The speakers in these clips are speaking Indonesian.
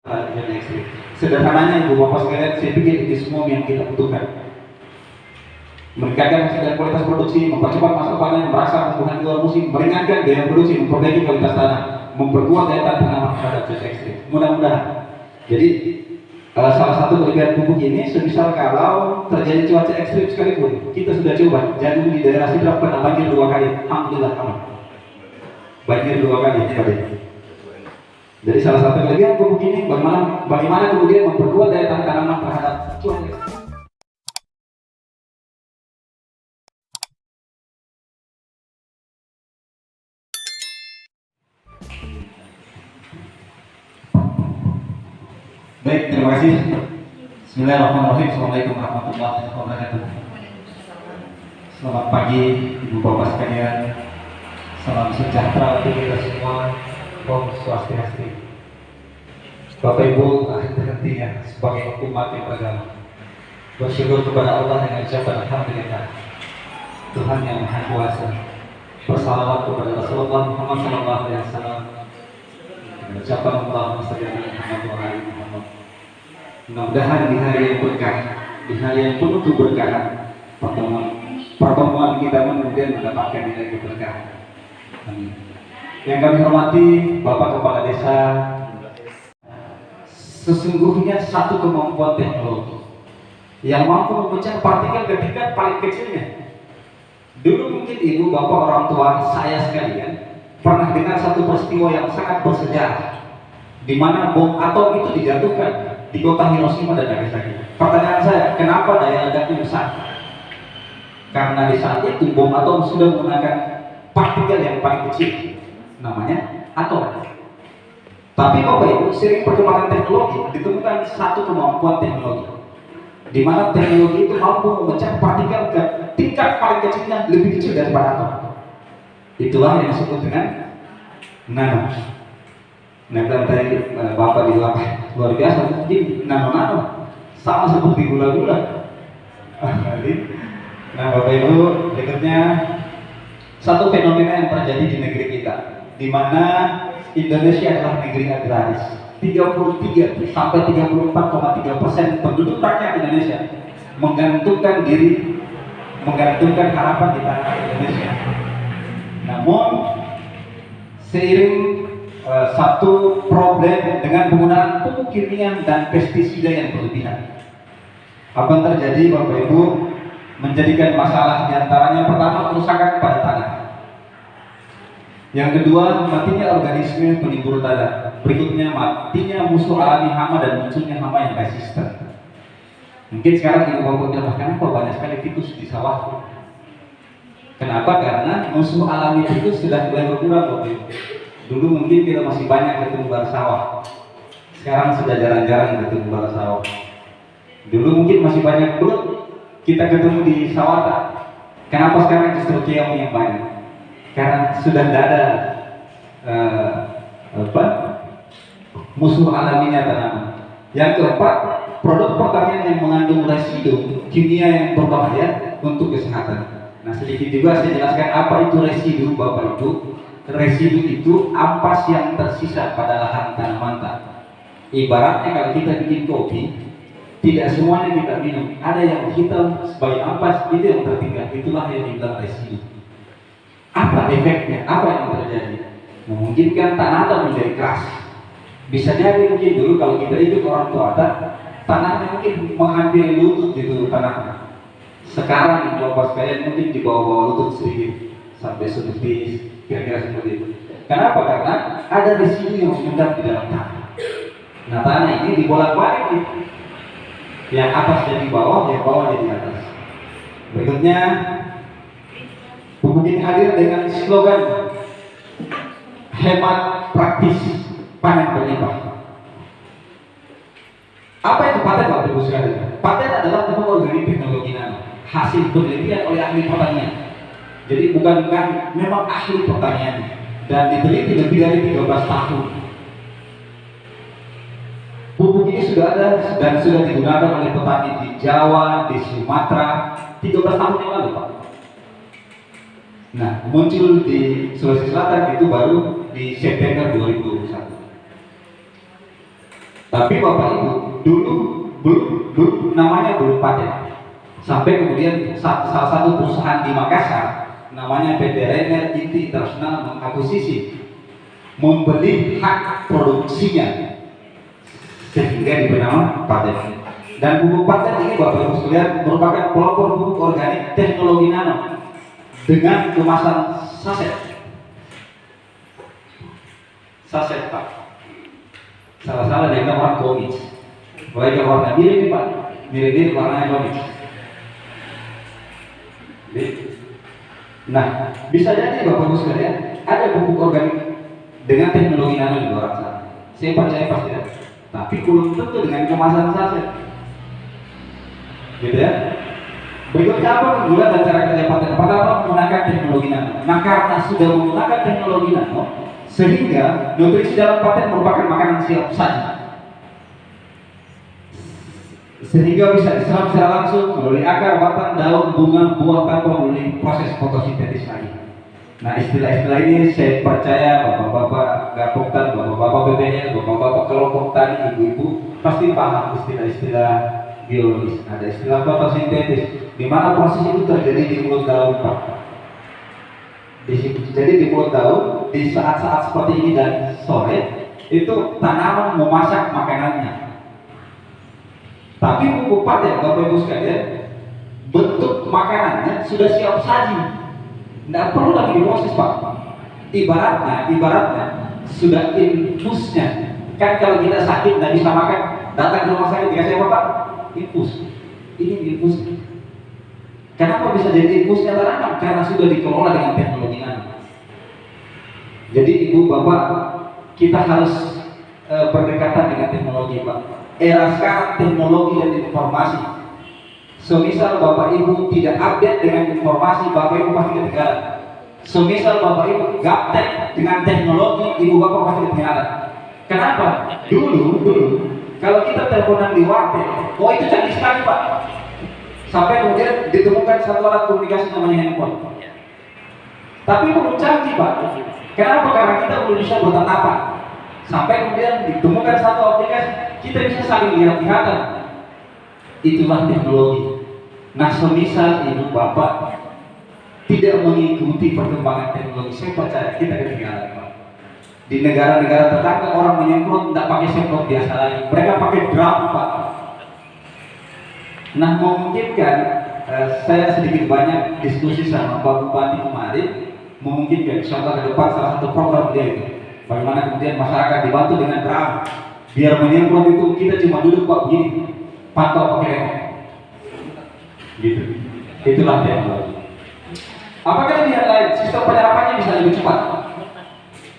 Yang ekstrim. Sederhananya ibu bapak sekalian, saya pikir ini semua yang kita butuhkan. Meningkatkan hasil kualitas produksi, mempercepat masa panen, merasa pertumbuhan luar musim, meringankan biaya produksi, memperbaiki kualitas tanah, memperkuat daya tahan tanaman terhadap cuaca ekstrim. Mudah-mudahan. Jadi salah satu kelebihan pupuk ini, semisal kalau terjadi cuaca ekstrim sekalipun, kita sudah coba. Jagung di daerah Sidrap pernah banjir 2 kali, alhamdulillah aman. Banjir 2 kali, Jadi salah satu kelebihan pupuk ini bagaimana kemudian memperkuat daya tahan tanaman terhadap cuaca. Baik, terima kasih. Bismillahirrahmanirrahim. Assalamualaikum warahmatullahi wabarakatuh. Selamat pagi ibu bapak sekalian. Salam sejahtera untuk kita semua. Om Swastiastu. Bapak Ibu, hentinya sebagai umat yang beragama, bersyukur kepada Allah dengan ucapan alhamdulillah, Tuhan yang Maha Kuasa. Bersalawat kepada Rasulullah Muhammad SAW. Ucapan Allahumma shalli ala Muhammad wa ali Muhammad. Mudah-mudahan di hari yang berkah, di hari yang penuh keberkahan, pertemuan kita kemudian mendapatkan nilai keberkahan. Amin. Yang kami hormati Bapak Kepala Desa, sesungguhnya satu kemampuan teknologi yang mampu memecah partikel ketika paling kecilnya. Dulu mungkin ibu, bapak, orang tua saya sekalian pernah dengar satu peristiwa yang sangat bersejarah, di mana bom atom itu dijatuhkan di kota Hiroshima dan Nagasaki. Pertanyaan saya, kenapa daya ledaknya besar? Karena di saat itu bom atom sudah menggunakan partikel yang paling kecil, namanya atom. Tapi Bapak Ibu, sering perkembangan teknologi ditemukan satu kemampuan teknologi, di mana teknologi itu mampu memecah partikel ke tingkat paling kecilnya lebih kecil daripada atom. Itulah yang disebut dengan nano. Nah, tadi Bapak bilang luar biasa, jadi nano sama seperti gula-gula. Nah, Bapak Ibu, berikutnya satu fenomena yang terjadi di negeri kita, di mana Indonesia adalah negeri agraris. 33 sampai 34,3% penduduk rakyat Indonesia menggantungkan harapan di tanah Indonesia. Namun seiring satu problem dengan penggunaan pupuk kimia dan pestisida yang berlebihan, apa yang terjadi Bapak Ibu, menjadikan masalah diantaranya pertama kerusakan pada tanah, yang kedua matinya organisme penimbul tanah, berikutnya matinya musuh alami hama dan munculnya hama yang resisten. Mungkin sekarang ibu bapak bilang, kenapa banyak sekali tikus di sawah? Kenapa? Karena musuh alami tikus sudah mulai berkurang Bapak Ibu. Dulu mungkin kita masih banyak ketemu bara sawah, sekarang sudah jarang-jarang ketemu bara sawah. Dulu mungkin masih banyak belut kita ketemu di sawah. Kenapa sekarang justru keong yang banyak? Karena sudah tidak ada musuh alaminya tanaman. Yang keempat, produk pertanian yang mengandung residu kimia yang berbahaya untuk kesehatan. Nah, sedikit juga saya jelaskan apa itu residu Bapak Ibu. Residu itu ampas yang tersisa pada lahan tanaman. Ibaratnya kalau kita bikin kopi, tidak semuanya kita minum, ada yang hitam sebagai ampas, itu yang tertinggal, itulah yang dibilang residu. Apa efeknya? Apa yang terjadi? Memungkinkan tanah menjadi keras. Bisa jadi mungkin dulu kalau kita ikut orang tua, tanahnya mungkin menghampiri lutut gitu tanahnya. Sekarang di bawah sekalian mungkin di bawah lutut sedikit sampai setipis, kira-kira seperti itu. Kenapa? Karena ada residu yang mengendap di dalam tanah. Nah, tanah ini dibolak-balik nih. Yang atas jadi bawah, yang bawah jadi atas. Berikutnya, pupuk ini hadir dengan slogan hemat, praktis, panen berlimpah. Apa itu paten Bapak Ibu sekalian? Paten adalah pupuk organik teknologi nano, hasil penelitian oleh ahli pertanian. Jadi bukan memang ahli pertanian dan diteliti lebih dari 13 tahun. Pupuk ini sudah ada dan sudah digunakan oleh petani di Jawa, di Sumatera 13 tahun yang lalu, Pak. Nah, muncul di Sulawesi Selatan itu baru di September 2021. Tapi Bapak Ibu dulu belum namanya belum paten. Sampai kemudian salah satu perusahaan di Makassar namanya PT Rainer Inti Internasional mengakuisisi, membeli hak produksinya sehingga diberi nama paten. Dan pupuk paten ini Bapak Ibu sekalian merupakan pelopor pupuk organik teknologi nano dengan kemasan saset Pak. Salah-salah dengan warna komik. Boleh warna biru nih Pak, mirip warnanya komik. Nah, bisa jadi Bapak Ibu sekalian ada pupuk organik dengan teknologi nano di luar sana. Saya percaya pasti ada. Tapi belum tentu dengan kemasan saset. Gitu ya. Berikutnya apa keunggulan dan cara kerja paten? Pertama, menggunakan teknologi nano. Nah, karena sudah menggunakan teknologi nano, sehingga nutrisi dalam paten merupakan makanan siap saji. Sehingga bisa diserap secara langsung melalui akar, batang, daun, bunga, buah tanpa melalui proses fotosintesis lagi. Nah, istilah-istilah ini saya percaya bapak-bapak gapoktan, bapak-bapak BBL, bapak-bapak kelompok tani, ibu-ibu pasti paham istilah-istilah biologis. Ada istilah fotosintesis, di mana proses itu terjadi di mulut daun, Pak. Jadi di mulut daun, di saat-saat seperti ini dan sore, itu tanaman memasak makanannya. Tapi pupuk paten, Bapak Ibu sekalian, bentuk makanannya sudah siap saji, tidak perlu lagi diproses Pak. Ibaratnya sudah infusnya. Kan kalau kita sakit tidak bisa makan, datang ke rumah sakit dikasih apa Pak? Infus. Ini infus. Kenapa bisa jadi infusnya tanaman? Karena sudah dikelola dengan teknologi nano. Jadi Ibu Bapak, kita harus berdekatan dengan teknologi Pak. Era sekarang teknologi dan informasi. Semisal Bapak Ibu tidak update dengan informasi, Bapak Ibu pasti ketinggalan. Semisal Bapak Ibu gaptek dengan teknologi, Ibu Bapak pasti ketinggalan. Kenapa? Dulu kalau kita teleponan di wartel, oh itu canggih sekali Pak. Sampai kemudian ditemukan satu alat komunikasi namanya handphone. Tapi belum canggih Pak. Kenapa? Karena kita belum bisa bertatapan. Sampai kemudian ditemukan satu aplikasi, kita bisa saling lihat-lihatan. Itulah teknologi. Nah, semisal Ibu Bapak tidak mengikuti perkembangan teknologi, saya percaya kita ketinggalan Pak. Di negara-negara tetangga orang menyemprot tidak pakai semprot biasa lagi, mereka pakai drum Pak. Nah, memungkinkan saya sedikit banyak diskusi sama Pak Bupati kemarin, memungkinkan contoh ke depan salah satu program dia itu. Bagaimana kemudian masyarakat dibantu dengan drum, biar menyemprot itu kita cuma duduk Pak begini, pantau pakai remote. Gitu. Itulah teknologi. Apakah kelebihan lain? Sistem penyerapannya bisa lebih cepat.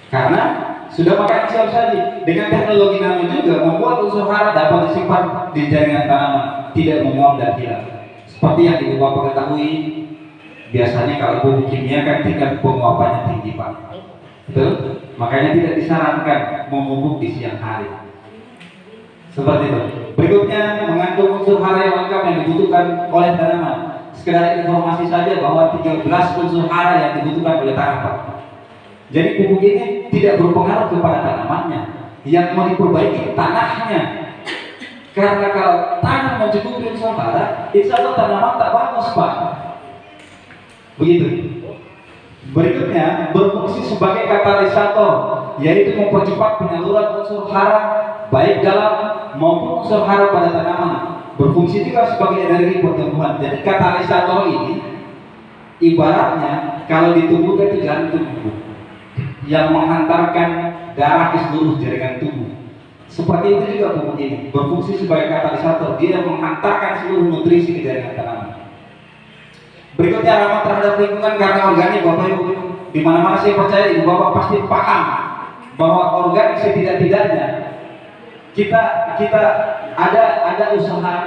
Karena sudah makan siap saji. Dengan teknologi nano juga membuat unsur hara dapat disimpan di jaringan tanaman, tidak menguap dan hilang. Seperti yang Ibu Bapak ketahui, biasanya kalau pupuk kimia kan tingkat penguapannya tinggi Pak. Betul? Makanya tidak disarankan memupuk di siang hari. Seperti itu. Berikutnya, mengandung unsur hara yang lengkap yang dibutuhkan oleh tanaman. Sekedar informasi saja bahwa 13 unsur hara yang dibutuhkan oleh tanaman. Jadi pupuk ini tidak berpengaruh kepada tanamannya. Yang mau diperbaiki tanahnya. Karena kalau tanah mencukupi unsur hara, insya Allah tanaman tak bagus Pak. Begitu. Berikutnya, berfungsi sebagai katalisator, yaitu mempercepat penyaluran unsur hara baik dalam maupun unsur hara pada tanaman. Berfungsi juga sebagai energi pertumbuhan. Jadi katalisator ini ibaratnya kalau di tubuh itu jantung yang menghantarkan darah ke seluruh jaringan tubuh. Seperti itu juga pupuk ini berfungsi sebagai katalisator, dia menghantarkan seluruh nutrisi ke jaringan tanaman. Berikutnya, ramah terhadap lingkungan karena organik. Bapak Ibu, di mana-mana saya percaya Ibu Bapak pasti paham bahwa organik setidak-tidaknya kita ada usaha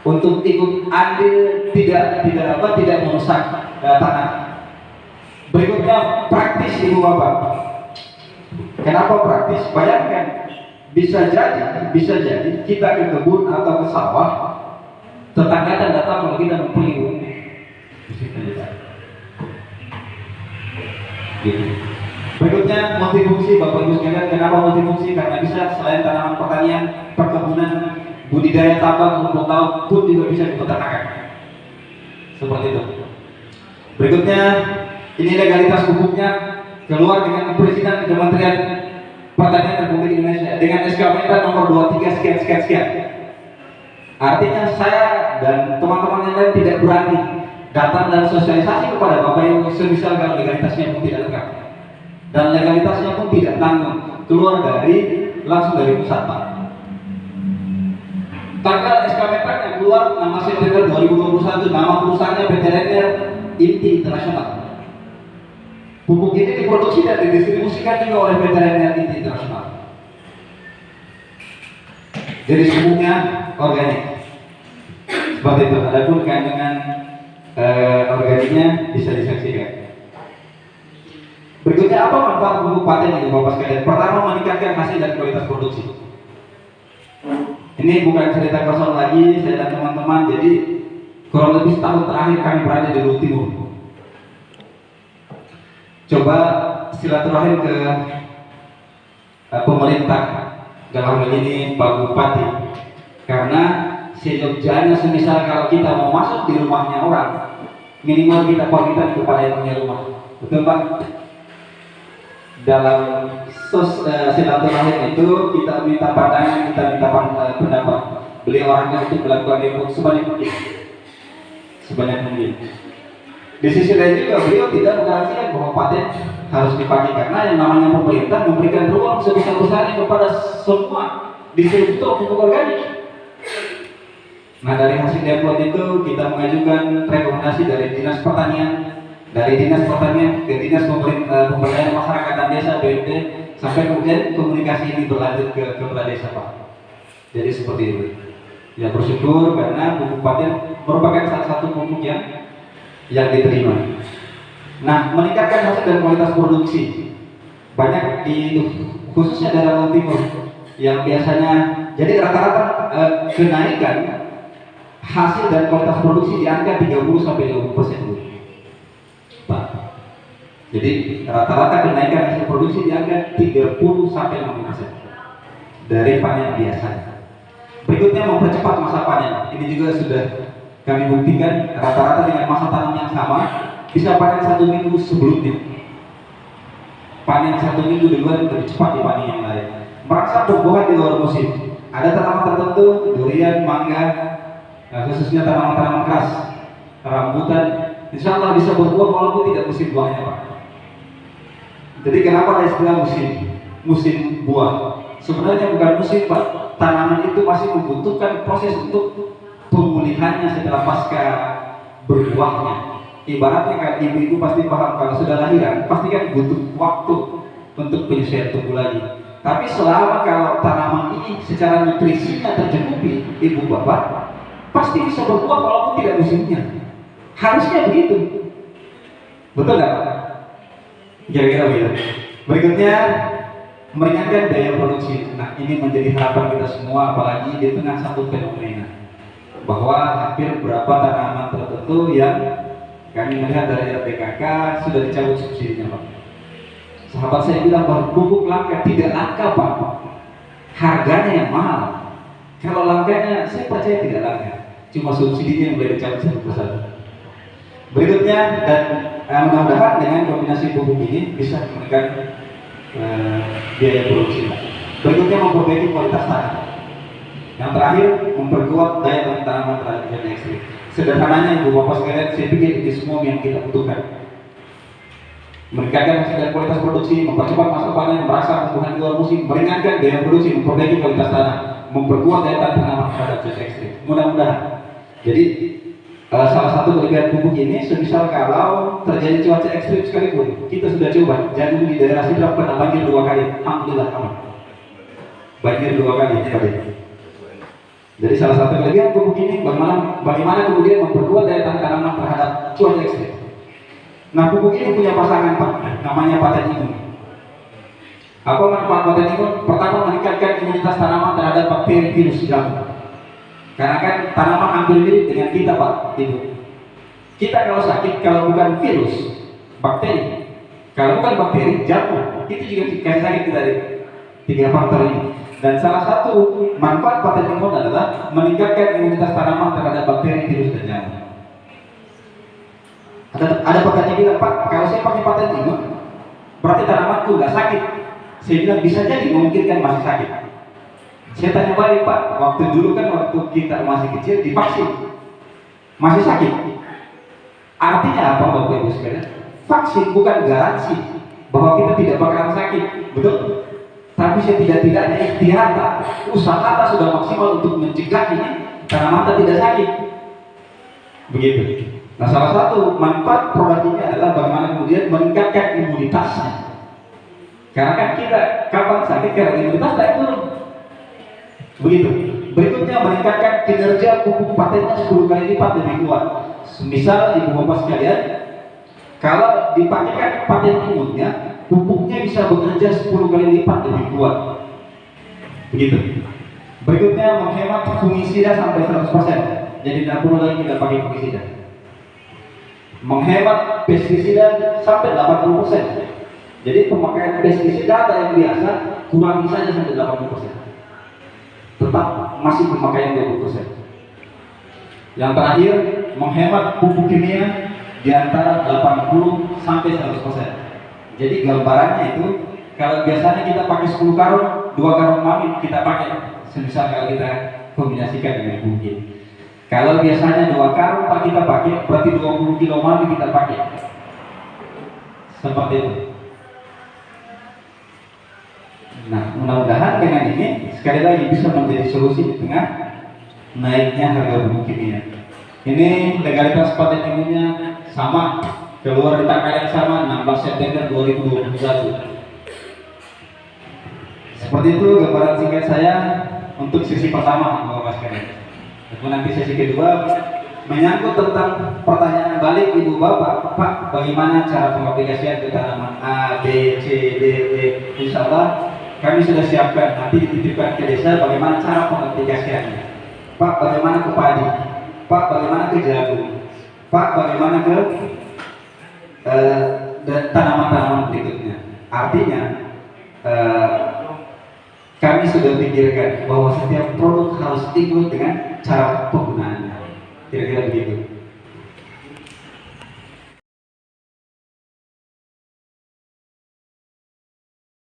untuk ikut andil tidak merusak tanah. Berikutnya, praktis Ibu Bapak. Kenapa praktis? Bayangkan, bisa jadi kita ke kebun atau ke sawah, tetangga datang kalau kita mempunyai gitu. Berikutnya, multifungsi, Bapak Ibu sekalian. Kenapa multifungsi? Karena bisa selain tanaman pertanian, perkebunan, budidaya tambang, rumput laut pun juga bisa dipeternakan. Seperti itu. Berikutnya, ini legalitas pupuknya keluar dengan perizinan Kementerian Pertanian Republik Indonesia dengan SK Mentan nomor 23 sekian sekian sekian. Artinya saya dan teman-teman yang lain tidak berani datang dan sosialisasi kepada Bapak Ibu semisal kalau legalitasnya pun tidak lengkap dan legalitasnya pun tidak tanggung, keluar dari langsung dari pusat Pak. Tanggal SK Mentan yang keluar 6 September 2021, nama perusahaannya PT Render Inti Internasional. Pupuk ini diproduksi dan didistribusikan juga oleh PT Render Inti Internasional. Jadi pupuknya organik. Seperti itu. Adapun kandungan organiknya bisa disaksikan. Berikutnya, apa manfaat pupuk paten ini Bapak sekalian? Pertama, meningkatkan hasil dan kualitas produksi. Ini bukan cerita kosong lagi, saya dan teman-teman. Jadi kurang lebih setahun terakhir kami berada di Luhut Timur. Coba silaturahim ke pemerintah, dalam hal ini Pak Bupati, karena sejogjanya semisal kalau kita mau masuk di rumahnya orang, minimal kita pamitan kepada yang punya rumah, betul Pak? Dalam silaturahim itu kita minta pandangan, kita minta pendapat. Beliau orangnya untuk melakukan demo sebanyak mungkin, sebanyak mungkin. Di sisi lain juga beliau tidak menggaransikan bahwa paten harus dipakai, karena yang namanya pemerintah memberikan ruang sebesar-besarnya kepada semua distributor pupuk organik. Nah, dari hasil demo itu kita mengajukan rekomendasi dari Dinas Pertanian, ke Dinas Pemberdayaan Masyarakat dan Desa (BMD), sampai kemudian komunikasi ini berlanjut ke kepala desa Pak. Jadi seperti itu. Ya, bersyukur karena pupuk paten merupakan salah satu pupuk yang diterima. Nah, meningkatkan hasil dan kualitas produksi banyak khususnya dalam Luhut Timur yang biasanya, jadi rata-rata kenaikan hasil dan kualitas produksi di angka 30-50% Pak. Jadi rata-rata kenaikan hasil produksi di angka 30-50% dari panen biasanya. Berikutnya, mempercepat masa panen. Ini juga sudah kami buktikan, rata-rata dengan masa tanam yang sama bisa panen 1 minggu sebelumnya. Panen 1 minggu duluan lebih cepat dibanding yang lain. Merasa berbuah di luar musim. Ada tanaman tertentu, durian, mangga, khususnya tanaman-tanaman keras, rambutan, insya Allah bisa berbuah walaupun tidak musim buahnya Pak. Jadi kenapa ada istilah musim buah? Sebenarnya bukan musim Pak. Tanaman itu masih membutuhkan proses untuk pemulihannya setelah pasca berbuahnya. Ibaratnya kan ibu-ibu pasti paham, kalau sudah lahiran pasti kan butuh waktu untuk penyesuaian tubuh lagi. Tapi selama kalau tanaman ini secara nutrisinya tercukupi, ibu bapak pasti bisa berbuah walaupun tidak musimnya. Harusnya begitu, betul nggak Pak? Kira-kira begitu. Berikutnya, meringankan daya produksi. Nah, ini menjadi harapan kita semua, apalagi di tengah satu fenomena bahwa hampir beberapa tanaman tertentu yang kami melihat dari RPKK sudah dicabut subsidinya Pak. Sahabat saya bilang bahwa pupuk langka, tidak langka Pak, harganya yang mahal. Kalau langkanya saya percaya tidak langka, cuma subsidinya yang boleh dicabut satu persatu. Berikutnya, dan mudah-mudahan dengan kombinasi pupuk ini bisa menekan biaya produksi. Berikutnya, memperbaiki kualitas tanah. Yang terakhir, memperkuat daya tahan tanaman terhadap cuaca ekstrim. Sederhananya Ibu Bapak sekalian, saya pikir ini semua yang kita butuhkan. Meningkatkan hasil dan kualitas produksi, mempercepat masa panen, merasa tumbuhan di luar musim, meringankan daya produksi, memperbaiki kualitas tanah, memperkuat daya tahan tanaman terhadap cuaca ekstrim. Mudah-mudahan. Jadi salah satu kelebihan pupuk ini, semisal kalau terjadi cuaca ekstrim sekalipun, kita sudah coba. Jagung di daerah Sidrap pernah banjir 2 kali, alhamdulillah aman. Banjir 2 kali tadi. Jadi salah satu kelebihan pupuk ini bagaimana kemudian memperkuat daya tahan tanaman terhadap cuaca ekstrim. Nah, pupuk ini punya pasangan Pak, namanya paten imun. Apa manfaat paten imun? Pertama, meningkatkan imunitas tanaman terhadap bakteri, virus, jamur. Karena kan tanaman hampir mirip dengan kita Pak, Ibu. Kita kalau sakit, kalau bukan virus, bakteri. Kalau bukan bakteri, jamur. itu juga kasih sakit dari 3 faktor ini. Dan salah satu manfaat paten imun adalah meningkatkan imunitas tanaman terhadap bakteri, virus, dan jamur. Ada pekerja bilang, Pak, kalau saya pakai paten imun, berarti tanamanku nggak sakit. Saya bilang bisa jadi, memungkinkan masih sakit. Saya tanya balik, Pak, waktu dulu kan waktu kita masih kecil divaksin, masih sakit. Artinya apa, Bapak Ibu sekalian? Vaksin bukan garansi bahwa kita tidak bakalan sakit, betul? Tapi setidak-tidaknya ikhtiar, usaha kita sudah maksimal untuk mencegah ini tanaman kita tidak sakit. Begitu. Nah, salah satu manfaat produk ini adalah bagaimana kemudian meningkatkan imunitasnya. Karena kan kita kapan sakit karena imunitas tak turun. Begitu. Berikutnya meningkatkan kinerja pupuk patennya 10 kali lipat lebih kuat. Misal ibu bapak sekalian, kalau dipakaikan paten imunnya, pupuknya bisa bekerja 10 kali lipat lebih kuat. Begitu. Berikutnya menghemat fungisida sampai 100%. Jadi tidak perlu lagi kita pakai fungisida. Menghemat pestisida sampai 80%. Jadi pemakaian pestisida yang biasa kurangi saja sampai 80%. Tetap masih pemakaian 20%. Yang terakhir, menghemat pupuk kimia di antara 80 sampai 100%. Jadi gambarannya itu, kalau biasanya kita pakai 10 karung, 2 karung mamit kita pakai. Semisal kalau kita kombinasikan dengan bukit. Kalau biasanya 2 karung kita pakai, berarti 20 kilo mamit kita pakai. Seperti itu. Nah, mudah-mudahan dengan ini sekali lagi bisa menjadi solusi di tengah naiknya harga pupuk kimia. Ini legalitas paten imunnya sama, keluar di tanggal yang sama 16 September 2021. Seperti itu gambaran singkat saya untuk sesi pertama, Bapak sekalian. Dan nanti sesi kedua menyangkut tentang pertanyaan balik ibu bapak, Pak, bagaimana cara pengaplikasian ke tanaman A, B, C, D, E. Insya Allah kami sudah siapkan, nanti dititipkan ke desa bagaimana cara pengaplikasiannya. Pak, bagaimana ke padi? Pak, bagaimana ke jagung? Pak, bagaimana ke tanaman-tanaman berikutnya? Artinya kami sudah pikirkan bahwa setiap produk harus ikut